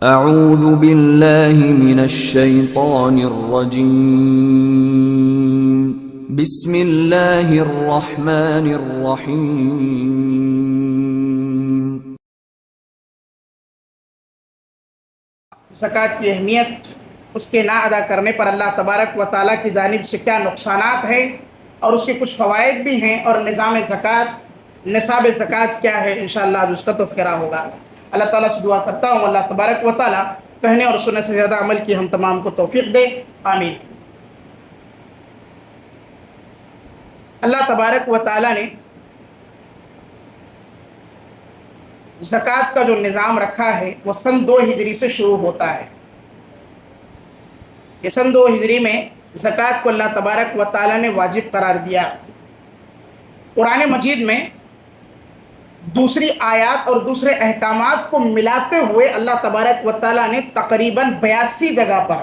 اعوذ باللہ من الشیطان الرجیم بسم اللہ الرحمن الرحیم۔ زکوٰۃ کی اہمیت، اس کے نہ ادا کرنے پر اللہ تبارک و تعالیٰ کی جانب سے کیا نقصانات ہیں اور اس کے کچھ فوائد بھی ہیں، اور نظام زکوٰۃ، نصاب زکوٰۃ کیا ہے، انشاءاللہ آج اس کا تذکرہ ہوگا۔ اللہ تعالیٰ سے دعا کرتا ہوں اللہ تبارک و تعالیٰ کہنے اور سننے سے زیادہ عمل کی ہم تمام کو توفیق دے، آمین۔ اللہ تبارک و تعالیٰ نے زکوٰۃ کا جو نظام رکھا ہے وہ سن 2 ہجری سے شروع ہوتا ہے۔ یہ سن 2 ہجری میں زکوٰۃ کو اللہ تبارک و تعالیٰ نے واجب قرار دیا۔ قرآن مجید میں دوسری آیات اور دوسرے احکامات کو ملاتے ہوئے اللہ تبارک و تعالیٰ نے تقریباً 82 جگہ پر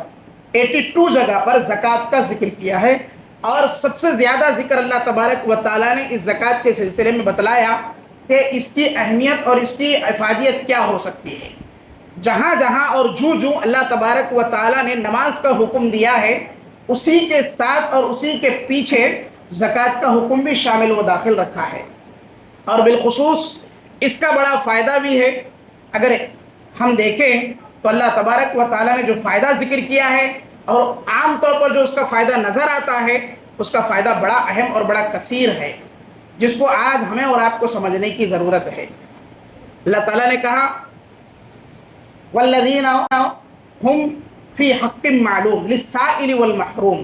82 جگہ پر زکوٰۃ کا ذکر کیا ہے، اور سب سے زیادہ ذکر اللہ تبارک و تعالیٰ نے اس زکوٰۃ کے سلسلے میں بتلایا کہ اس کی اہمیت اور اس کی افادیت کیا ہو سکتی ہے۔ جہاں جہاں اور جو اللہ تبارک و تعالیٰ نے نماز کا حکم دیا ہے، اسی کے ساتھ اور اسی کے پیچھے زکوٰۃ کا حکم بھی شامل و داخل رکھا ہے، اور بالخصوص اس کا بڑا فائدہ بھی ہے۔ اگر ہم دیکھیں تو اللہ تبارک و تعالیٰ نے جو فائدہ ذکر کیا ہے، اور عام طور پر جو اس کا فائدہ نظر آتا ہے، اس کا فائدہ بڑا اہم اور بڑا کثیر ہے، جس کو آج ہمیں اور آپ کو سمجھنے کی ضرورت ہے۔ اللہ تعالیٰ نے کہا والذین ہم فی حق معلوم للسائل والمحروم،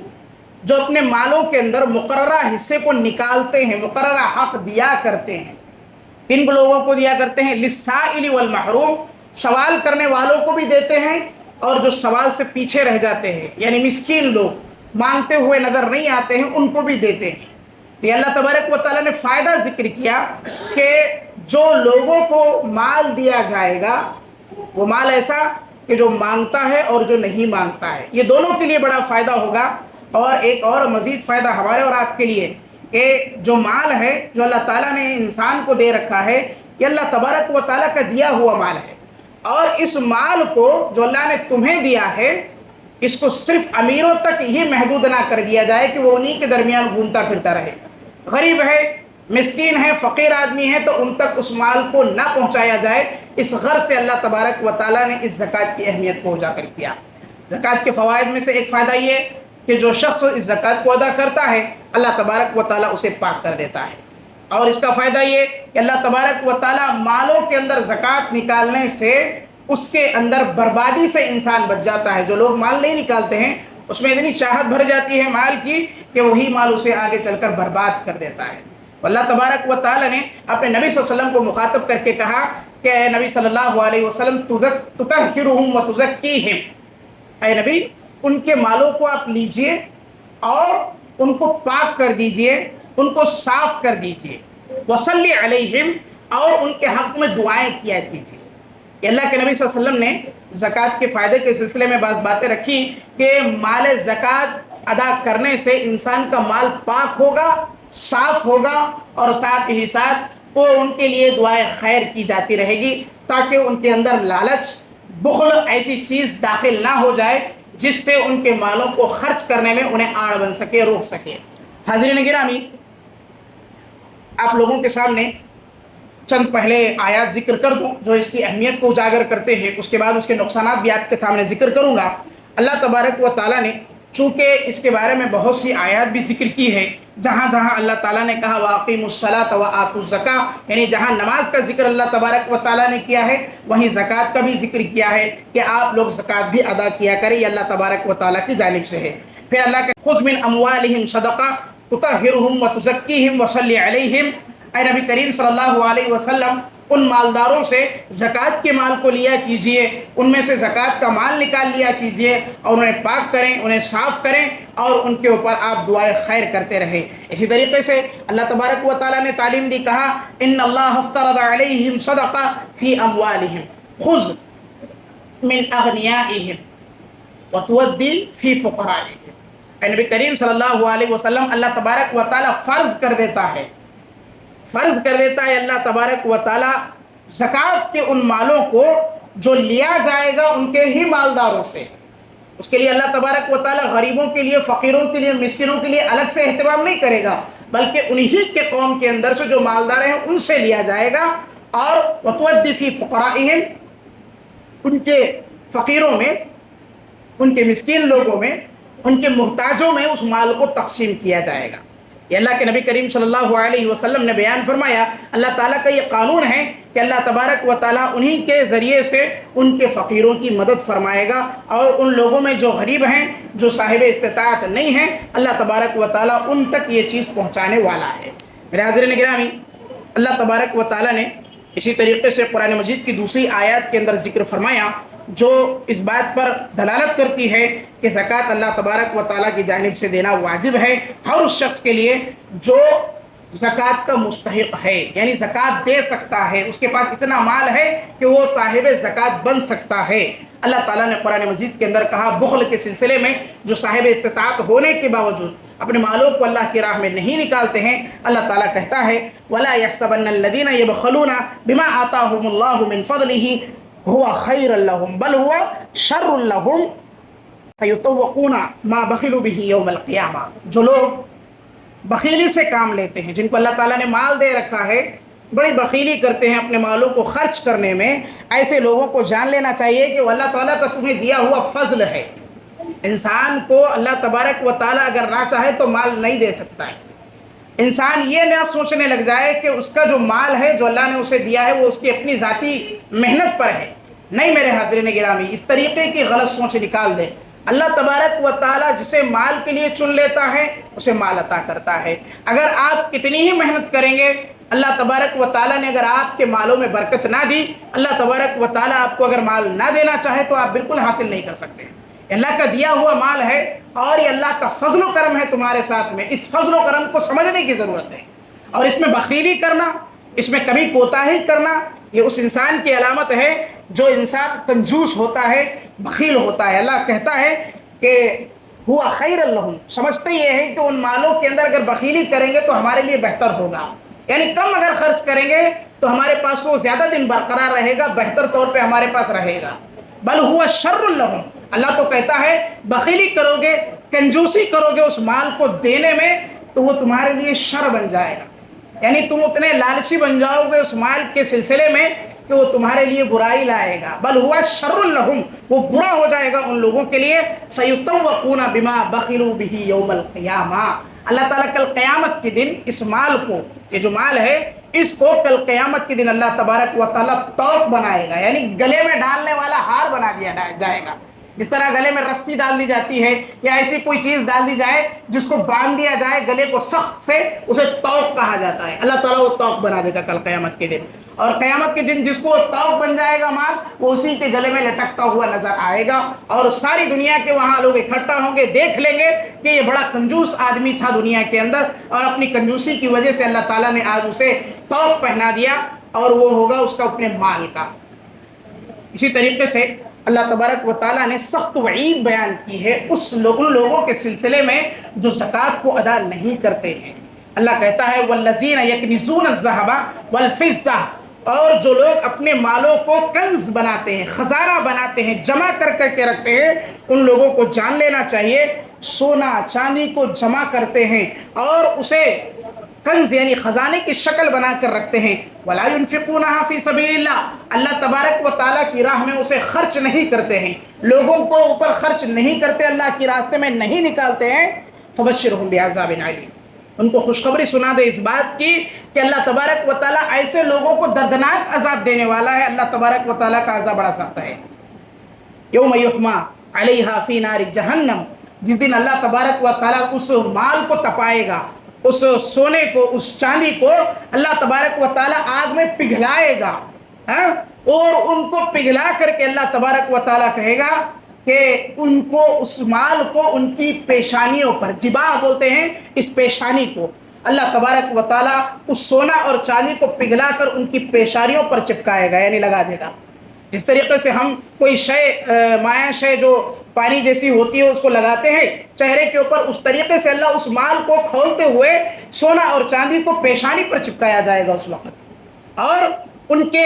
جو اپنے مالوں کے اندر مقررہ حصے کو نکالتے ہیں، مقررہ حق دیا کرتے ہیں۔ کن لوگوں کو دیا کرتے ہیں؟ للسائل والمحروم، سوال کرنے والوں کو بھی دیتے ہیں، اور جو سوال سے پیچھے رہ جاتے ہیں، یعنی مسکین لوگ مانگتے ہوئے نظر نہیں آتے ہیں، ان کو بھی دیتے ہیں۔ یہ اللہ تبارک و تعالیٰ نے فائدہ ذکر کیا کہ جو لوگوں کو مال دیا جائے گا وہ مال ایسا کہ جو مانگتا ہے اور جو نہیں مانگتا ہے، یہ دونوں کے لیے بڑا فائدہ ہوگا۔ اور ایک اور مزید فائدہ ہمارے اور آپ کے لیے کہ جو مال ہے جو اللہ تعالیٰ نے انسان کو دے رکھا ہے، یہ اللہ تبارک و تعالیٰ کا دیا ہوا مال ہے، اور اس مال کو جو اللہ نے تمہیں دیا ہے، اس کو صرف امیروں تک ہی محدود نہ کر دیا جائے کہ وہ انہی کے درمیان گھومتا پھرتا رہے۔ غریب ہے، مسکین ہے، فقیر آدمی ہے، تو ان تک اس مال کو نہ پہنچایا جائے۔ اس غرض سے اللہ تبارک و تعالیٰ نے اس زکوٰۃ کی اہمیت کو اجاگر کیا۔ زکوٰۃ کے فوائد میں سے ایک فائدہ یہ کہ جو شخص اس زکوٰۃ کو ادا کرتا ہے، اللہ تبارک و تعالیٰ اسے پاک کر دیتا ہے۔ اور اس کا فائدہ یہ کہ اللہ تبارک و تعالیٰ مالوں کے اندر زکوٰۃ نکالنے سے اس کے اندر بربادی سے انسان بچ جاتا ہے۔ جو لوگ مال نہیں نکالتے ہیں، اس میں اتنی چاہت بھر جاتی ہے مال کی کہ وہی مال اسے آگے چل کر برباد کر دیتا ہے۔ اللہ تبارک و تعالیٰ نے اپنے نبی صلی اللہ علیہ وسلم کو مخاطب کر کے کہا کہ اے نبی صلی اللہ علیہ وسلم تطہرہم وتزکیہم، اے نبی ان کے مالوں کو آپ لیجئے اور ان کو پاک کر دیجئے، ان کو صاف کر دیجئے، وصلی علیہم، اور ان کے حق میں دعائیں کیا کیجئے۔ کہ اللہ کے نبی صلی اللہ علیہ وسلم نے زکوٰۃ کے فائدے کے سلسلے میں بعض باتیں رکھی کہ مال زکوٰۃ ادا کرنے سے انسان کا مال پاک ہوگا، صاف ہوگا، اور ساتھ ہی ساتھ وہ ان کے لیے دعائیں خیر کی جاتی رہے گی، تاکہ ان کے اندر لالچ، بخل ایسی چیز داخل نہ ہو جائے جس سے ان کے مالوں کو خرچ کرنے میں انہیں آڑ بن سکے، روک سکے۔ حاضرین گرامی، آپ لوگوں کے سامنے چند پہلے آیات ذکر کر دوں جو اس کی اہمیت کو اجاگر کرتے ہیں، اس کے بعد اس کے نقصانات بھی آپ کے سامنے ذکر کروں گا۔ اللہ تبارک و تعالیٰ نے چونکہ اس کے بارے میں بہت سی آیات بھی ذکر کی ہے، جہاں جہاں اللہ تعالیٰ نے کہا وَأَقِیمُوا الصَّلَاةَ وَآتُوا الزَّکَاةَ، یعنی جہاں نماز کا ذکر اللہ تبارک و تعالیٰ نے کیا ہے، وہیں زکوٰۃ کا بھی ذکر کیا ہے کہ آپ لوگ زکوٰۃ بھی ادا کیا کریں، یہ اللہ تبارک و تعالیٰ کی جانب سے ہے۔ پھر اللہ کے خُذْ مِنْ أَمْوَالِهِمْ صَدَقَةً تُطَہِّرُهُمْ وَتُزَکِّیہِمْ وَصَلِّ عَلَیہِمْ، اے نبی کریم صلی اللہ علیہ وسلم ان مالداروں سے زکوٰۃ کے مال کو لیا کیجئے، ان میں سے زکوٰۃ کا مال نکال لیا کیجئے، اور انہیں پاک کریں، انہیں صاف کریں، اور ان کے اوپر آپ دعائیں خیر کرتے رہیں۔ اسی طریقے سے اللہ تبارک و تعالیٰ نے تعلیم دی، کہا ان اللہ افترض علیہم صدقہ فی اموالہم خذ من اغنیائہم وتودی فی فقرائہم۔ اے نبی کریم صلی اللہ علیہ وسلم، اللہ تبارک و تعالیٰ فرض کر دیتا ہے اللہ تبارک و تعالیٰ زکوٰۃ کے ان مالوں کو جو لیا جائے گا ان کے ہی مالداروں سے، اس کے لیے اللہ تبارک و تعالیٰ غریبوں کے لیے، فقیروں کے لیے، مسکینوں کے لیے الگ سے اہتمام نہیں کرے گا، بلکہ انہی کے قوم کے اندر سے جو مالدار ہیں ان سے لیا جائے گا، اور وَتُؤَدِّ فِي فُقَرَائِهِمْ، ان کے فقیروں میں، ان کے مسکین لوگوں میں، ان کے محتاجوں میں اس مال کو تقسیم کیا جائے گا۔ یہ اللہ کے نبی کریم صلی اللہ علیہ وسلم نے بیان فرمایا، اللہ تعالیٰ کا یہ قانون ہے کہ اللہ تبارک و تعالیٰ انہی کے ذریعے سے ان کے فقیروں کی مدد فرمائے گا، اور ان لوگوں میں جو غریب ہیں، جو صاحب استطاعت نہیں ہیں، اللہ تبارک و تعالیٰ ان تک یہ چیز پہنچانے والا ہے۔ میرے حاضرین گرامی، اللہ تبارک و تعالیٰ نے اسی طریقے سے قرآن مجید کی دوسری آیات کے اندر ذکر فرمایا، جو اس بات پر دلالت کرتی ہے کہ زکوٰۃ اللہ تبارک و تعالیٰ کی جانب سے دینا واجب ہے ہر اس شخص کے لیے جو زکوٰۃ کا مستحق ہے، یعنی زکوٰۃ دے سکتا ہے، اس کے پاس اتنا مال ہے کہ وہ صاحب زکوٰۃ بن سکتا ہے۔ اللہ تعالیٰ نے قرآن مجید کے اندر کہا بخل کے سلسلے میں جو صاحب استطاعت ہونے کے باوجود اپنے مالوں کو اللہ کی راہ میں نہیں نکالتے ہیں، اللہ تعالیٰ کہتا ہے وَلَا يَحْسَبَنَّ الَّذِينَ يَبْخَلُونَ بِمَا آتَاهُمُ اللَّهُ مِنْ فَضْلِهِ هُوَ خَيْرٌ لَهُمْ بَلْ هُوَ شَرٌّ لَهُمْ سَيُطَوَّقُونَ مَا بَخِلُوا بِهِ يَوْمَ الْقِيَامَةِ۔ جو لوگ بخیلی سے کام لیتے ہیں، جن کو اللہ تعالیٰ نے مال دے رکھا ہے، بڑی بخیلی کرتے ہیں اپنے مالوں کو خرچ کرنے میں، ایسے لوگوں کو جان لینا چاہیے کہ وہ اللہ تعالیٰ کا تمہیں دیا ہوا فضل ہے۔ انسان کو اللہ تبارک و تعالیٰ اگر نہ چاہے تو مال نہیں دے سکتا ہے۔ انسان یہ نہ سوچنے لگ جائے کہ اس کا جو مال ہے جو اللہ نے اسے دیا ہے وہ اس کی اپنی ذاتی محنت پر ہے، نہیں میرے حاضرین گرامی، اس طریقے کی غلط سوچ نکال دے۔ اللہ تبارک و تعالیٰ جسے مال کے لیے چن لیتا ہے اسے مال عطا کرتا ہے۔ اگر آپ کتنی ہی محنت کریں گے، اللہ تبارک و تعالیٰ نے اگر آپ کے مالوں میں برکت نہ دی، اللہ تبارک و تعالیٰ آپ کو اگر مال نہ دینا چاہے تو آپ بالکل حاصل نہیں کر سکتے۔ اللہ کا دیا ہوا مال ہے اور یہ اللہ کا فضل و کرم ہے تمہارے ساتھ میں، اس فضل و کرم کو سمجھنے کی ضرورت ہے، اور اس میں بخیلی کرنا، اس میں کبھی کوتاہی کرنا، یہ اس انسان کی علامت ہے جو انسان کنجوس ہوتا ہے، بخیل ہوتا ہے۔ اللہ کہتا ہے کہ ہوا خیر لہم، سمجھتے یہ ہے کہ ان مالوں کے اندر اگر بخیلی کریں گے تو ہمارے لیے بہتر ہوگا، یعنی کم اگر خرچ کریں گے تو ہمارے پاس وہ زیادہ دن برقرار رہے گا، بہتر طور پہ ہمارے پاس رہے گا۔ بل ہوا شر لہم، اللہ تو کہتا ہے بخیلی کرو گے، کنجوسی کرو گے اس مال کو دینے میں تو وہ تمہارے لیے شر بن جائے گا، یعنی تم اتنے لالچی بن جاؤ گے اس مال کے سلسلے میں کہ وہ تمہارے لیے برائی لائے گا۔ بل ہوا شر لہم، وہ برا ہو جائے گا ان لوگوں کے لیے۔ سیطوقون بما بخلوا بہ یوم القیامہ، اللہ تعالیٰ کل قیامت کے دن اس مال کو، یہ جو مال ہے اس کو کل قیامت کے دن اللہ تبارک و تعالیٰ توق بنائے گا، یعنی گلے میں ڈالنے والا ہار بنا دیا جائے گا۔ جس طرح گلے میں رسی ڈال دی جاتی ہے یا ایسی کوئی چیز ڈال دی جائے جس کو باندھ دیا جائے گلے کو سخت سے، اسے توق کہا جاتا ہے۔ اللہ تعالیٰ وہ توق بنا دے گا کل قیامت کے دن، اور قیامت کے دن جس کو توق بن جائے گا مال، وہ اسی کے گلے میں لٹکتا ہوا نظر آئے گا، اور ساری دنیا کے وہاں لوگ اکٹھا ہوں گے، دیکھ لیں گے کہ یہ بڑا کنجوس آدمی تھا دنیا کے اندر، اور اپنی کنجوسی کی وجہ سے اللہ تعالیٰ نے آج اسے توق پہنا دیا، اور وہ ہوگا اس کا اپنے مال کا۔ اسی طریقے سے اللہ تبارک و تعالیٰ نے سخت وعید بیان کی ہے ان لوگوں کے سلسلے میں جو زکوٰۃ کو ادا نہیں کرتے ہیں۔ اللہ کہتا ہے والذین یکنزون الذھب والفضہ، اور جو لوگ اپنے مالوں کو کنز بناتے ہیں، خزانہ بناتے ہیں، جمع کر کے رکھتے ہیں، ان لوگوں کو جان لینا چاہیے سونا چاندی کو جمع کرتے ہیں اور اسے کنز یعنی خزانے کی شکل بنا کر رکھتے ہیں، ولا ينفقونها في سبيل اللہ، اللہ تبارک و تعالیٰ کی راہ میں اسے خرچ نہیں کرتے ہیں، لوگوں کو اوپر خرچ نہیں کرتے، اللہ کی راستے میں نہیں نکالتے ہیں، فبشرهم بعذاب علیم، ان کو خوشخبری سنا دے اس بات کی کہ اللہ تبارک و تعالیٰ ایسے لوگوں کو دردناک عذاب دینے والا ہے۔ اللہ تبارک و تعالیٰ کا عذاب بڑا سخت ہے۔ یوم یحمى علیہا فی نار جہنم، جس دن اللہ تبارک و تعالیٰ اس مال کو تپائے گا، اس سونے کو، اس چاندی کو اللہ تبارک و تعالیٰ آگ میں پگھلائے گا، اور ان کو پگھلا کر کے اللہ تبارک و تعالیٰ کہے گا کہ ان کو اس مال کو ان کی پیشانیوں پر، جباہ بولتے ہیں اس پیشانی کو، اللہ تبارک و تعالیٰ اس سونا اور چاندی کو پگھلا کر ان کی پیشانیوں پر چپکائے گا، یعنی لگا دے گا۔ جس طریقے سے ہم کوئی مایع شے جو پانی جیسی ہوتی ہے اس کو لگاتے ہیں چہرے کے اوپر، اس طریقے سے اللہ اس مال کو کھولتے ہوئے سونا اور چاندی کو پیشانی پر چپکایا جائے گا اس وقت، اور ان کے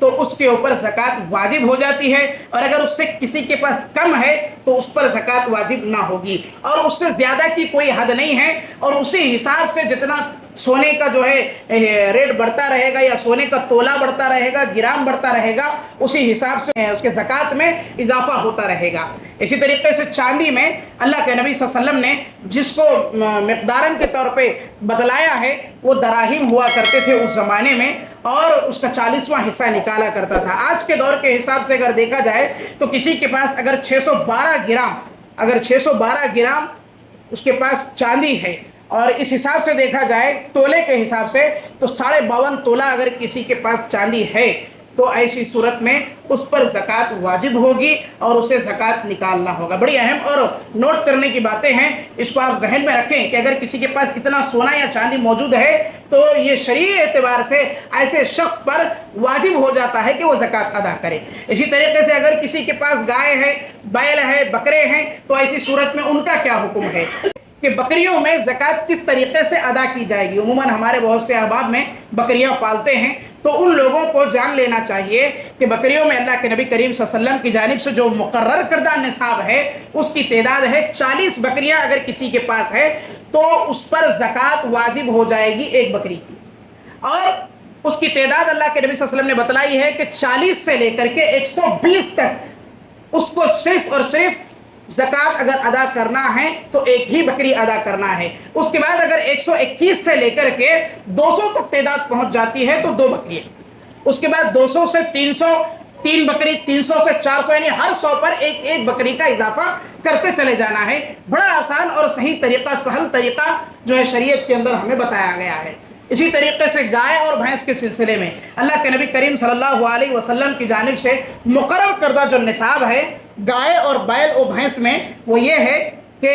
تو اس کے اوپر زکوٰۃ واجب ہو جاتی ہے، اور اگر اس سے کسی کے پاس کم ہے تو اس پر زکوٰۃ واجب نہ ہوگی، اور اس سے زیادہ کی کوئی حد نہیں ہے، اور اسی حساب سے جتنا سونے کا جو ہے ریٹ بڑھتا رہے گا یا سونے کا تولہ بڑھتا رہے گا، گرام بڑھتا رہے گا، اسی حساب سے اس کے زکوٰۃ میں اضافہ ہوتا رہے گا۔ اسی طریقے سے چاندی میں اللہ کے نبی صلی اللہ علیہ وسلم نے جس کو مقدارن کے طور پہ بتلایا ہے وہ دراہیم ہوا کرتے تھے اس زمانے میں، اور اس کا 40واں حصہ نکالا کرتا تھا۔ آج کے دور کے حساب سے اگر دیکھا جائے تو کسی کے پاس اگر 612 گرام اس کے پاس چاندی ہے، اور اس حساب سے دیکھا جائے تولے کے حساب سے تو 52.5 تولہ اگر کسی کے پاس چاندی ہے تو ایسی صورت میں اس پر زکوٰۃ واجب ہوگی اور اسے زکوٰۃ نکالنا ہوگا۔ بڑی اہم اور نوٹ کرنے کی باتیں ہیں، اس کو آپ ذہن میں رکھیں کہ اگر کسی کے پاس اتنا سونا یا چاندی موجود ہے تو یہ شرعی اعتبار سے ایسے شخص پر واجب ہو جاتا ہے کہ وہ زکوٰۃ ادا کرے۔ اسی طریقے سے اگر کسی کے پاس گائے ہے، بیل ہے، بکرے ہیں تو ایسی صورت میں ان کا کیا حکم ہے کہ بکریوں میں زکوٰۃ کس طریقے سے ادا کی جائے گی۔ عموماً ہمارے بہت سے احباب میں بکریاں پالتے ہیں، تو ان لوگوں کو جان لینا چاہیے کہ بکریوں میں اللہ کے نبی کریم صلی اللہ علیہ وسلم کی جانب سے جو مقرر کردہ نصاب ہے اس کی تعداد ہے 40 بکریاں اگر کسی کے پاس ہے تو اس پر زکوٰۃ واجب ہو جائے گی ایک بکری کی، اور اس کی تعداد اللہ کے نبی صلی اللہ علیہ وسلم نے بتلائی ہے کہ 40 سے لے کر کے 120 تک اس کو صرف اور صرف زکوٰۃ اگر ادا کرنا ہے تو ایک ہی بکری ادا کرنا ہے۔ اس کے بعد اگر 121 سے لے کر کے 200 تک تعداد پہنچ جاتی ہے تو 2 بکریاں، اس کے بعد 200 سے 300 3 بکری، 300 سے 400، یعنی ہر 100 پر ایک بکری کا اضافہ کرتے چلے جانا ہے۔ بڑا آسان اور صحیح طریقہ، سہل طریقہ جو ہے شریعت کے اندر ہمیں بتایا گیا ہے۔ اسی طریقے سے گائے اور بھینس کے سلسلے میں اللہ کے نبی کریم صلی اللہ علیہ وسلم کی جانب سے مقرر کردہ جو نصاب ہے گائے اور بیل اور بھینس میں وہ یہ ہے کہ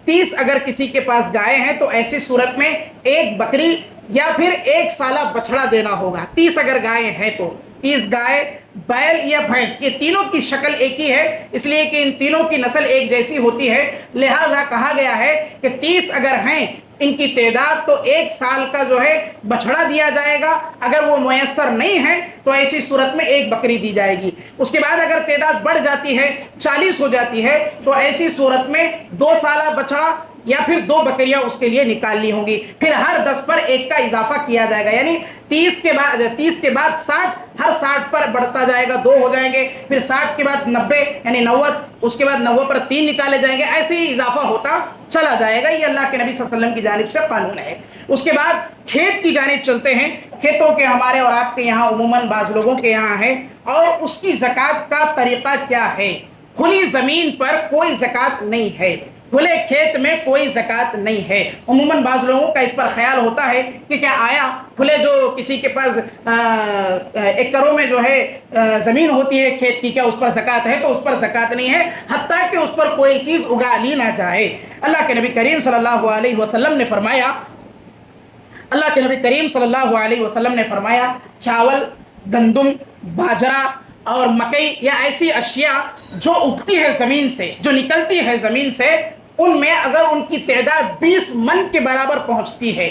30 اگر کسی کے پاس گائے ہیں تو ایسی صورت میں ایک بکری یا پھر ایک سالہ بچڑا دینا ہوگا۔ 30 اگر گائے ہیں تو 30 گائے، بیل یا بھینس، یہ تینوں کی شکل ایک ہی ہے، اس لیے کہ ان تینوں کی نسل ایک جیسی ہوتی ہے، لہٰذا کہا گیا ہے کہ 30 اگر ہیں ان کی تعداد تو 1 سال کا جو ہے بچڑا دیا جائے گا، اگر وہ میسر نہیں ہے تو ایسی صورت میں ایک بکری دی جائے گی۔ اس کے بعد اگر تعداد بڑھ جاتی ہے، 40 ہو جاتی ہے تو ایسی صورت میں 2 سالہ بچڑا یا پھر 2 بکریاں اس کے لیے نکالنی ہوں گی، پھر ہر 10 پر ایک کا اضافہ کیا جائے گا، یعنی 30 کے بعد 60، ہر 60 پر بڑھتا جائے گا، 2 ہو جائیں گے، پھر 60 کے بعد 90 یعنی 90، اس کے بعد 90 پر 3 نکالے جائیں گے، ایسے ہی اضافہ ہوتا چلا جائے گا۔ یہ اللہ کے نبی صلی اللہ علیہ وسلم کی جانب سے قانون ہے۔ اس کے بعد کھیت کی جانب چلتے ہیں۔ کھیتوں کے ہمارے اور آپ کے یہاں عموماً بعض لوگوں کے یہاں ہے، اور اس کی زکوٰۃ کا طریقہ کیا ہے۔ کھلی زمین پر کوئی زکوٰۃ نہیں ہے، کھلے کھیت میں کوئی زکوٰۃ نہیں ہے۔ عموماً بعض لوگوں کا اس پر خیال ہوتا ہے کہ کیا آیا کھلے جو کسی کے پاس ایکڑوں میں جو ہے زمین ہوتی ہے کھیت کی، کیا اس پر زکوٰۃ ہے؟ تو اس پر زکوٰۃ نہیں ہے، حتیٰ کہ اس پر کوئی چیز اگا لی نہ جائے۔ اللہ کے نبی کریم صلی اللہ علیہ وسلم نے فرمایا چاول، گندم، باجرہ اور مکئی یا ایسی اشیاء جو اگتی ہے زمین سے، جو نکلتی ہے زمین سے، ان میں اگر ان کی تعداد 20 من کے برابر پہنچتی ہے،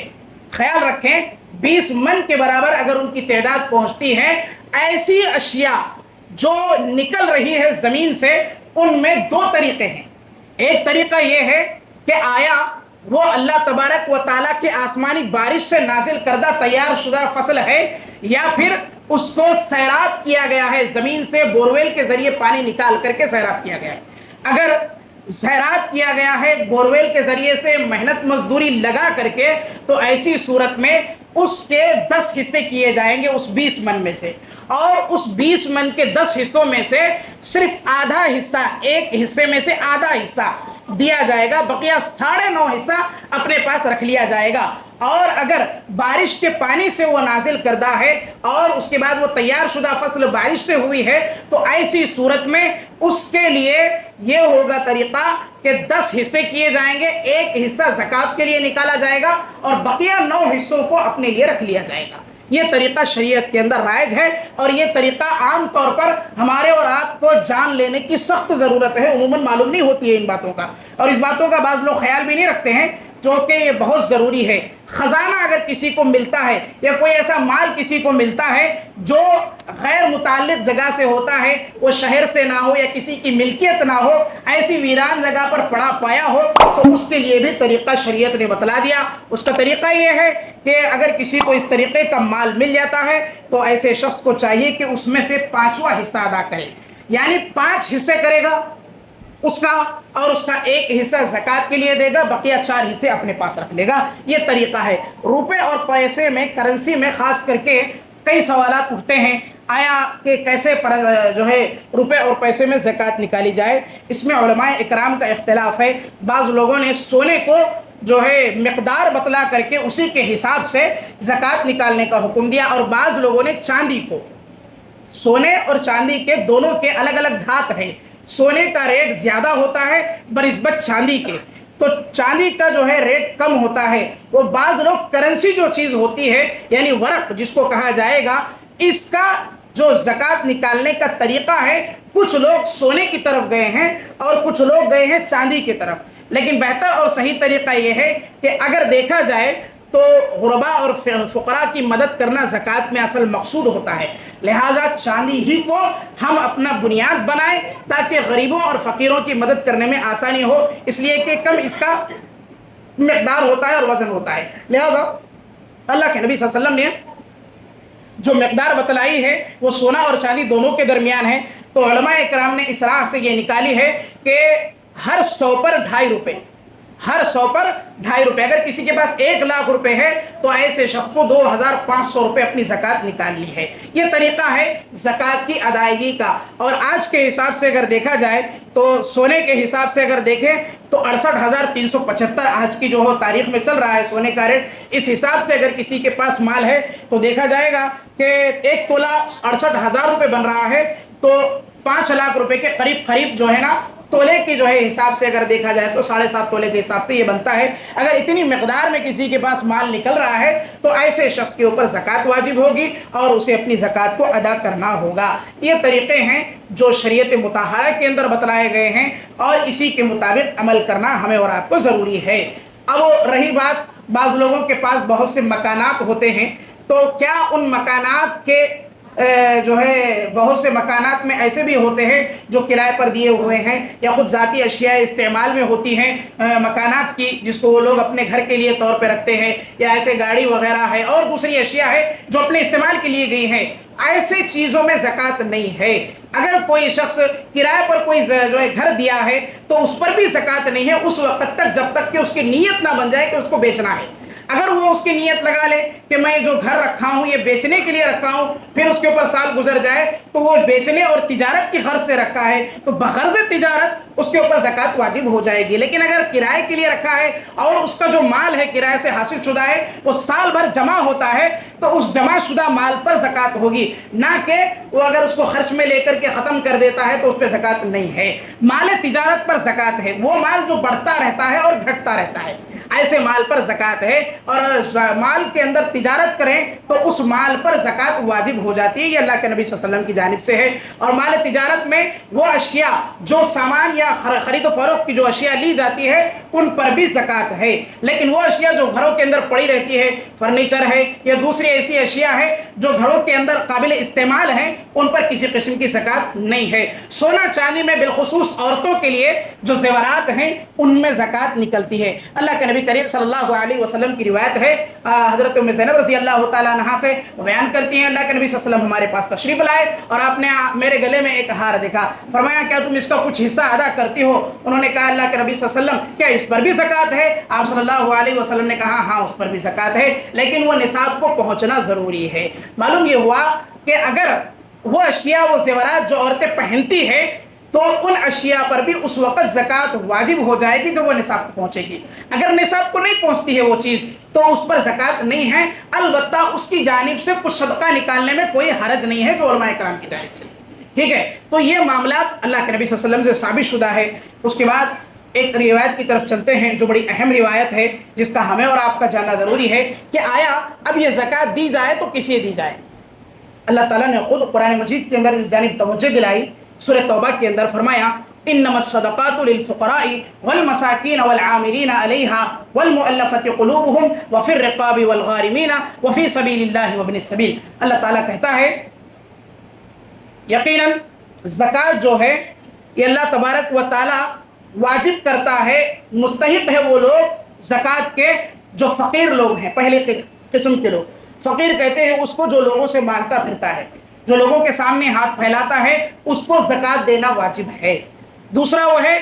خیال رکھیں 20 من کے برابر اگر ان کی تعداد پہنچتی ہے، ایسی اشیاء جو نکل رہی ہے زمین سے، ان میں 2 طریقے ہیں۔ ایک طریقہ یہ ہے کہ آیا وہ اللہ تبارک و تعالیٰ کی آسمانی بارش سے نازل کردہ تیار شدہ فصل ہے، یا پھر اس کو سیراب کیا گیا ہے، زمین سے بورویل کے ذریعے پانی نکال کر کے سیراب کیا گیا ہے۔ اگر سیراب کیا گیا ہے بورویل کے ذریعے سے محنت مزدوری لگا کر کے، تو ایسی صورت میں اس کے 10 حصے کیے جائیں گے اس 20 من میں سے، اور اس 20 من کے 10 حصوں میں سے صرف آدھا حصہ، ایک حصے میں سے آدھا حصہ دیا جائے گا، بقیہ 9.5 حصہ اپنے پاس رکھ لیا جائے گا۔ اور اگر بارش کے پانی سے وہ نازل کردہ ہے اور اس کے بعد وہ تیار شدہ فصل بارش سے ہوئی ہے، تو ایسی صورت میں اس کے لیے یہ ہوگا طریقہ کہ 10 حصے کیے جائیں گے، ایک حصہ زکوٰۃ کے لیے نکالا جائے گا اور بقیہ 9 حصوں کو اپنے لیے رکھ لیا جائے گا۔ یہ طریقہ شریعت کے اندر رائج ہے، اور یہ طریقہ عام طور پر ہمارے اور آپ کو جان لینے کی سخت ضرورت ہے، عموماً معلوم نہیں ہوتی ہے ان باتوں کا، اور اس باتوں کا بعض لوگ خیال بھی نہیں رکھتے ہیں جو کہ یہ بہت ضروری ہے. خزانہ اگر کسی کو ملتا ہے یا کوئی ایسا مال کسی کو ملتا ہے جو غیر متعلق جگہ سے ہوتا ہے, وہ شہر سے نہ ہو یا کسی کی ملکیت نہ ہو, ایسی ویران جگہ پر پڑا پایا ہو, تو اس کے لیے بھی طریقہ شریعت نے بتلا دیا. اس کا طریقہ یہ ہے کہ اگر کسی کو اس طریقے کا مال مل جاتا ہے تو ایسے شخص کو چاہیے کہ اس میں سے 5واں حصہ ادا کرے, یعنی 5 حصے کرے گا اس کا, اور اس کا 1 حصہ زکوٰۃ کے لیے دے گا, بقیہ 4 حصے اپنے پاس رکھ لے گا. یہ طریقہ ہے. روپے اور پیسے میں, کرنسی میں خاص کر کے کئی سوالات اٹھتے ہیں, آیا کہ کیسے جو ہے روپے اور پیسے میں زکوٰۃ نکالی جائے. اس میں علماء اکرام کا اختلاف ہے. بعض لوگوں نے سونے کو جو ہے مقدار بتلا کر کے اسی کے حساب سے زکوٰۃ نکالنے کا حکم دیا, اور بعض لوگوں نے چاندی کو, سونے اور چاندی کے دونوں کے الگ الگ دھات ہیں. سونے کا ریٹ زیادہ ہوتا ہے بنسبت چاندی کے, تو چاندی کا جو ہے ریٹ کم ہوتا ہے. وہ بعض لوگ کرنسی جو چیز ہوتی ہے یعنی ورق جس کو کہا جائے گا, اس کا جو زکوٰۃ نکالنے کا طریقہ ہے, کچھ لوگ سونے کی طرف گئے ہیں اور کچھ لوگ گئے ہیں چاندی کی طرف. لیکن بہتر اور صحیح طریقہ یہ ہے کہ اگر دیکھا جائے تو غرباء اور فقراء کی مدد کرنا زکوٰۃ میں اصل مقصود ہوتا ہے. لہٰذا چاندی ہی کو ہم اپنا بنیاد بنائیں تاکہ غریبوں اور فقیروں کی مدد کرنے میں آسانی ہو, اس لیے کہ کم اس کا مقدار ہوتا ہے اور وزن ہوتا ہے. لہٰذا اللہ کے نبی صلی اللہ علیہ وسلم نے جو مقدار بتلائی ہے وہ سونا اور چاندی دونوں کے درمیان ہے. تو علماء اکرام نے اس راہ سے یہ نکالی ہے کہ ہر 100 پر 2.5 روپے, ہر 100 پر 2.5 روپے. اگر کسی کے پاس 1 لاکھ روپے ہے تو ایسے شخص کو 2500 روپے اپنی زکوٰۃ نکالنی ہے. یہ طریقہ ہے زکوٰۃ کی ادائیگی کا. اور آج کے حساب سے اگر دیکھا جائے تو سونے کے حساب سے اگر دیکھیں تو 68,375 آج کی جو ہو تاریخ میں چل رہا ہے سونے کا ریٹ. اس حساب سے اگر کسی کے پاس مال ہے تو دیکھا جائے گا کہ 1 تولہ 68,000 روپے بن رہا ہے, تو 5 لاکھ روپے کے قریب جو ہے نا تولے کے جو ہے حساب سے اگر دیکھا جائے تو 7.5 تولے کے حساب سے یہ بنتا ہے. اگر اتنی مقدار میں کسی کے پاس مال نکل رہا ہے تو ایسے شخص کے اوپر زکوٰۃ واجب ہوگی اور اسے اپنی زکوٰۃ کو ادا کرنا ہوگا. یہ طریقے ہیں جو شریعت مطہرہ کے اندر بتلائے گئے ہیں, اور اسی کے مطابق عمل کرنا ہمیں اور آپ کو ضروری ہے. اب رہی بات, بعض لوگوں کے پاس بہت سے مکانات ہوتے ہیں, تو کیا ان مکانات کے جو ہے بہت سے مکانات میں ایسے بھی ہوتے ہیں جو کرائے پر دیے ہوئے ہیں, یا خود ذاتی اشیاء استعمال میں ہوتی ہیں مکانات کی, جس کو وہ لوگ اپنے گھر کے لیے طور پہ رکھتے ہیں, یا ایسے گاڑی وغیرہ ہے اور دوسری اشیاء ہے جو اپنے استعمال کے لیے گئی ہیں. ایسے چیزوں میں زکوٰۃ نہیں ہے. اگر کوئی شخص کرائے پر کوئی جو ہے گھر دیا ہے تو اس پر بھی زکوٰۃ نہیں ہے اس وقت تک جب تک کہ اس کی نیت نہ بن جائے کہ اس کو بیچنا ہے. اگر وہ اس کی نیت لگا لے کہ میں جو گھر رکھا ہوں یہ بیچنے کے لیے رکھا ہوں, پھر اس کے اوپر سال گزر جائے تو وہ بیچنے اور تجارت کی غرض سے رکھا ہے, تو بغرض تجارت اس کے اوپر زکوٰۃ واجب ہو جائے گی. لیکن اگر کرائے کے لیے رکھا ہے اور اس کا جو مال ہے کرائے سے حاصل شدہ ہے وہ سال بھر جمع ہوتا ہے, تو اس جمع شدہ مال پر زکوٰۃ ہوگی, نہ کہ وہ اگر اس کو خرچ میں لے کر کے ختم کر دیتا ہے تو اس پہ زکوٰۃ نہیں ہے. مال تجارت پر زکوٰۃ ہے, وہ مال جو بڑھتا رہتا ہے اور گھٹتا رہتا ہے, ایسے مال پر زکوٰۃ ہے. اور مال کے اندر تجارت کریں تو اس مال پر زکوٰۃ واجب ہو جاتی ہے. یہ اللہ کے نبی صلی اللہ علیہ وسلم کی جانب سے ہے. اور مال تجارت میں وہ اشیاء جو سامان یا خرید و فروخت کی جو اشیاء لی جاتی ہے ان پر بھی زکوٰۃ ہے. لیکن وہ اشیاء جو گھروں کے اندر پڑی رہتی ہے, فرنیچر ہے یا دوسری ایسی اشیاء ہے جو گھروں کے اندر قابل استعمال ہیں, ان پر کسی قسم کی زکوٰۃ نہیں ہے. سونا چاندی میں بالخصوص عورتوں کے لیے جو زیورات ہیں ان میں زکوٰۃ نکلتی ہے. اللہ کے نبی کریم صلی اللہ علیہ وسلم کی روایت ہے, حضرت ام زینب رضی اللہ تعالیٰ عنہا سے بیان کرتی ہیں, اللہ کے نبی صلی اللہ علیہ وسلم ہمارے پاس تشریف لائے اور آپ نے میرے گلے میں ایک ہار دیکھا. فرمایا کیا تم اس کا کچھ حصہ ادا کرتی ہو؟ انہوں نے کہا اللہ کے نبی صلی اللہ علیہ وسلم کیا اس پر بھی زکوٰۃ ہے؟ آپ صلی اللہ علیہ وسلم نے کہا ہاں اس پر بھی زکوٰۃ ہے, لیکن وہ نصاب کو پہنچنا ضروری ہے. معلوم یہ ہوا کہ اگر وہ اشیاء وہ زیورات جو عورتیں پہنتی ہیں تو ان اشیاء پر بھی اس وقت زکوٰۃ واجب ہو جائے گی جب وہ نصاب کو پہنچے گی. اگر نصاب کو نہیں پہنچتی ہے وہ چیز تو اس پر زکوٰۃ نہیں ہے. البتہ اس کی جانب سے کچھ صدقہ نکالنے میں کوئی حرج نہیں ہے جو علماء کرام کی جانب سے. ٹھیک ہے, تو یہ معاملات اللہ کے نبی صلی اللہ علیہ وسلم سے ثابت شدہ ہے. اس کے بعد ایک روایت کی طرف چلتے ہیں جو بڑی اہم روایت ہے جس کا ہمیں اور آپ کا جاننا ضروری ہے کہ آیا اب یہ زکوٰۃ دی جائے تو کسے دی جائے. اللہ تعالیٰ نے خود قرآن مجید کے اندر اس جانب توجہ دلائی. سورہ توبہ کے اندر فرمایا انما الصدقات للفقراء والمساکین والعاملین علیہا والمؤلفۃ قلوبہم وفی الرقاب والغارمین وفی سبیل اللہ وابن السبیل. اللہ تعالیٰ کہتا ہے یقیناً زکوٰۃ جو ہے یہ اللہ تبارک و تعالیٰ واجب کرتا ہے، مستحق ہے وہ لوگ زکوٰۃ کے جو فقیر لوگ ہیں، پہلے قسم کے لوگ. فقیر کہتے ہیں اس کو جو لوگوں سے مانگتا پھرتا ہے، جو لوگوں کے سامنے ہاتھ پھیلاتا ہے، اس کو زکوٰۃ دینا واجب ہے. دوسرا وہ ہے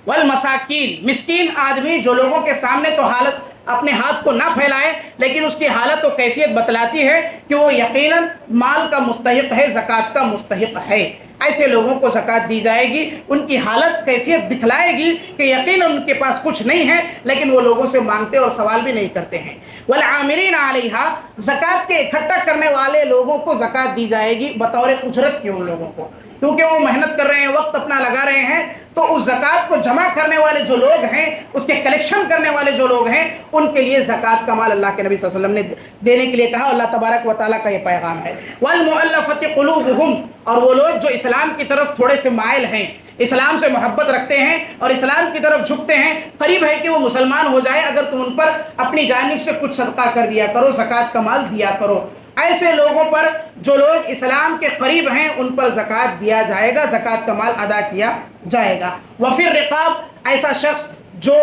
والمساکین، مسکین آدمی جو لوگوں کے سامنے تو حالت اپنے ہاتھ کو نہ پھیلائے لیکن اس کی حالت و کیفیت بتلاتی ہے کہ وہ یقیناً مال کا مستحق ہے، زکوٰۃ کا مستحق ہے. ایسے لوگوں کو زکوٰۃ دی جائے گی، ان کی حالت کیفیت دکھلائے گی کہ یقیناً ان کے پاس کچھ نہیں ہے لیکن وہ لوگوں سے مانگتے اور سوال بھی نہیں کرتے ہیں. والعاملین علیہا، زکوٰۃ کے اکٹھا کرنے والے لوگوں کو زکوٰۃ دی جائے گی بطور اجرت کے، ان لوگوں کو، کیونکہ وہ محنت کر رہے ہیں، وقت اپنا لگا رہے ہیں، تو اس زکوٰۃ کو جمع کرنے والے جو لوگ ہیں، اس کے کلیکشن کرنے والے جو لوگ ہیں، ان کے لیے زکوٰۃ کا مال اللہ کے نبی صلی اللہ علیہ وسلم نے دینے کے لیے کہا. اللہ تبارک و تعالیٰ کا یہ پیغام ہے. والمؤلفۃ قلوبہم، اور وہ لوگ جو اسلام کی طرف تھوڑے سے مائل ہیں، اسلام سے محبت رکھتے ہیں اور اسلام کی طرف جھکتے ہیں، قریب ہے کہ وہ مسلمان ہو جائے، اگر تم ان پر اپنی جانب سے کچھ صدقہ کر دیا کرو، زکوٰۃ کا مال دیا کرو. ایسے لوگوں پر جو لوگ اسلام کے قریب ہیں ان پر زکوٰۃ دیا جائے گا، زکوٰۃ کا مال ادا کیا جائے گا. وفی الرقاب، ایسا شخص جو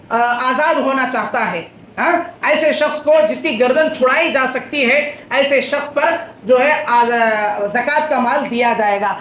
آزاد ہونا چاہتا ہے، ایسے شخص کو جس کی گردن چھڑائی جا سکتی ہے، ایسے شخص پر جو ہے زکوٰۃ کا مال دیا جائے گا.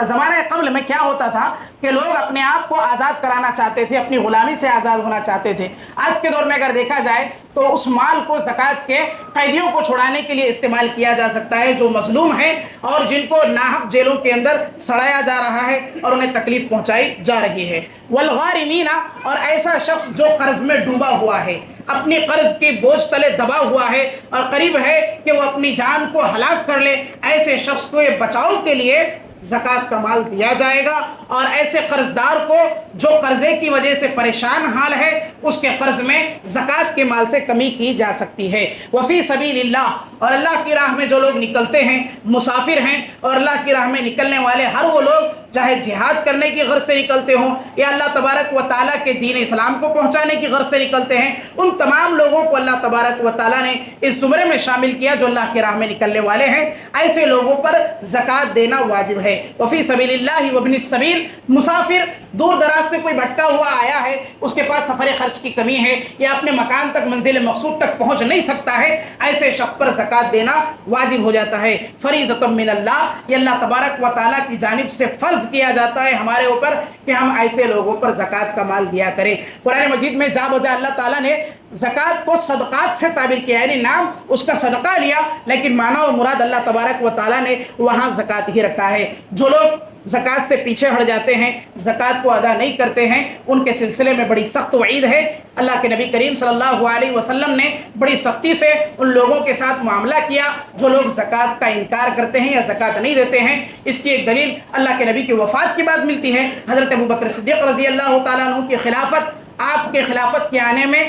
زمانہ قبل میں کیا ہوتا تھا کہ لوگ اپنے آپ کو آزاد کرانا چاہتے تھے، اپنی غلامی سے آزاد ہونا چاہتے تھے. آج کے دور میں اگر دیکھا جائے تو اس مال کو زکوٰۃ کے قیدیوں کو چھڑانے کے لیے استعمال کیا جا سکتا ہے، جو مظلوم ہیں اور جن کو ناحق جیلوں کے اندر سڑایا جا رہا ہے اور انہیں تکلیف پہنچائی جا رہی ہے. والغارمین، اور ایسا شخص جو قرض میں ڈوبا ہوا ہے، اپنی قرض کے بوجھ تلے دبا ہوا ہے اور قریب ہے کہ وہ اپنی جان کو ہلاک کر لے، ایسے شخص کو یہ بچاؤ کے لیے زکوٰۃ کا مال دیا جائے گا. اور ایسے قرض دار کو جو قرضے کی وجہ سے پریشان حال ہے، اس کے قرض میں زکوٰۃ کے مال سے کمی کی جا سکتی ہے. وفی سبیل اللہ، اور اللہ کی راہ میں جو لوگ نکلتے ہیں، مسافر ہیں اور اللہ کی راہ میں نکلنے والے ہر وہ لوگ، چاہے جہاد کرنے کی غرض سے نکلتے ہوں یا اللہ تبارک و تعالیٰ کے دین اسلام کو پہنچانے کی غرض سے نکلتے ہیں، ان تمام لوگوں کو اللہ تبارک و تعالیٰ نے اس زمرے میں شامل کیا جو اللہ کی راہ میں نکلنے والے ہیں. ایسے لوگوں پر زکوٰۃ دینا واجب ہے. وفی سبیل اللہ وابن السبیل، مسافر دور دراز سے کوئی بھٹکا ہوا آیا ہے، اس کے پاس سفر خرچ کی کمی ہے یا اپنے مکان تک، منزل مقصود تک پہنچ نہیں سکتا ہے، ایسے شخص پر زکوٰۃ دینا واجب ہو جاتا ہے. فریضۃ من اللہ، یہ اللہ تبارک و تعالیٰ کی جانب سے فرض کیا جاتا ہے ہمارے اوپر کہ ہم ایسے لوگوں پر زکوٰۃ کا مال دیا کریں. قرآن مجید میں جا بجا اللہ تعالیٰ نے زکوٰۃ کو صدقات سے تعبیر کیا، یعنی نام اس کا صدقہ لیا لیکن معنی و مراد اللہ تبارک و تعالیٰ نے وہاں زکوٰۃ ہی رکھا ہے. جو لوگ زکوٰۃ سے پیچھے ہٹ جاتے ہیں، زکوٰۃ کو ادا نہیں کرتے ہیں، ان کے سلسلے میں بڑی سخت وعید ہے. اللہ کے نبی کریم صلی اللہ علیہ وسلم نے بڑی سختی سے ان لوگوں کے ساتھ معاملہ کیا جو لوگ زکوٰۃ کا انکار کرتے ہیں یا زکوٰۃ نہیں دیتے ہیں. اس کی ایک دلیل اللہ کے نبی کی وفات کے بعد ملتی ہے. حضرت ابوبکر صدیق رضی اللہ تعالیٰ عنہ کی خلافت، آپ کے خلافت کے آنے میں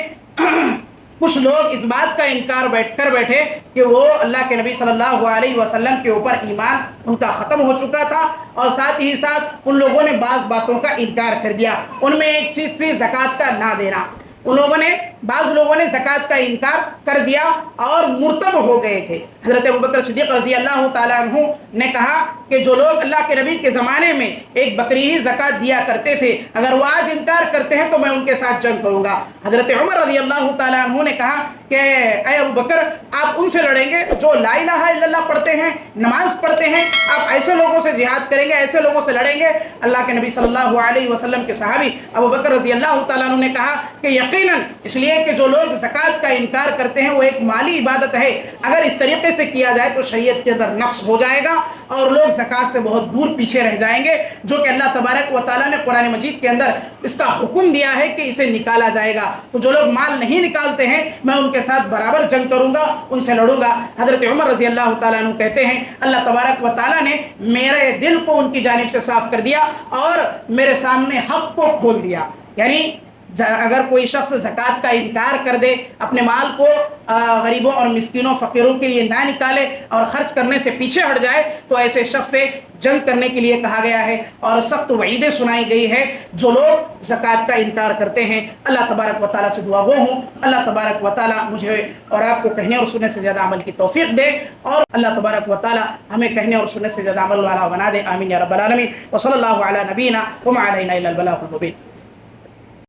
کچھ لوگ اس بات کا انکار کر بیٹھے کہ وہ اللہ کے نبی صلی اللہ علیہ وسلم کے اوپر ایمان ان کا ختم ہو چکا تھا، اور ساتھ ہی ساتھ ان لوگوں نے بعض باتوں کا انکار کر دیا. ان میں ایک چیز تھی زکوٰۃ کا نہ دینا. بعض لوگوں نے زکوٰۃ کا انکار کر دیا اور مرتد ہو گئے تھے. حضرت ابوبکر صدیق رضی اللہ تعالیٰ عنہ نے کہا کہ جو لوگ اللہ کے نبی کے زمانے میں ایک بکری ہی زکوٰۃ دیا کرتے تھے، اگر وہ آج انکار کرتے ہیں تو میں ان کے ساتھ جنگ کروں گا. حضرت عمر رضی اللہ تعالیٰ عنہ نے کہا کہ اے ابوبکر، آپ ان سے لڑیں گے جو لا الہ الا اللہ پڑھتے ہیں، نماز پڑھتے ہیں، آپ ایسے لوگوں سے جہاد کریں گے، ایسے لوگوں سے لڑیں گے. اللہ کے نبی صلی اللہ علیہ وسلم کے صحابی ابوبکر رضی اللہ تعالیٰ عنہ نے کہا کہ یقیناً اس لیے کہ جو لوگ زکوٰۃ کا انکار کرتے ہیں وہ ایک مالی عبادت ہے، اگر اس طریقے سے کیا جائے تو شریعت کے اندر نقص ہو جائے گا اور لوگ زکوٰۃ سے بہت دور پیچھے رہ جائیں گے، جو کہ اللہ تبارک و تعالیٰ نے قرآن مجید کے اندر اس کا حکم دیا ہے کہ اسے نکالا جائے گا. تو جو لوگ مال نہیں نکالتے ہیں میں ان کے ساتھ برابر جنگ کروں گا، ان سے لڑوں گا. حضرت عمر رضی اللہ تعالیٰ عنہ کہتے ہیں اللہ تبارک و تعالیٰ نے میرے دل کو ان کی جانب سے صاف کر دیا اور میرے سامنے حق کو کھول دیا. یعنی اگر کوئی شخص زکوٰۃ کا انکار کر دے، اپنے مال کو غریبوں اور مسکینوں فقیروں کے لیے نہ نکالے اور خرچ کرنے سے پیچھے ہٹ جائے، تو ایسے شخص سے جنگ کرنے کے لیے کہا گیا ہے اور سخت وعیدیں سنائی گئی ہے جو لوگ زکوٰۃ کا انکار کرتے ہیں۔ اللہ تبارک و تعالیٰ سے دعا گو ہوں اللہ تبارک و تعالیٰ مجھے اور آپ کو کہنے اور سننے سے زیادہ عمل کی توفیق دے، اور اللہ تبارک و تعالیٰ ہمیں کہنے اور سننے سے زیادہ عمل والا بنا دے، آمین یا رب العالمین۔ وصلی اللہ علی نبینا وما علینا الا البلاغ المبین۔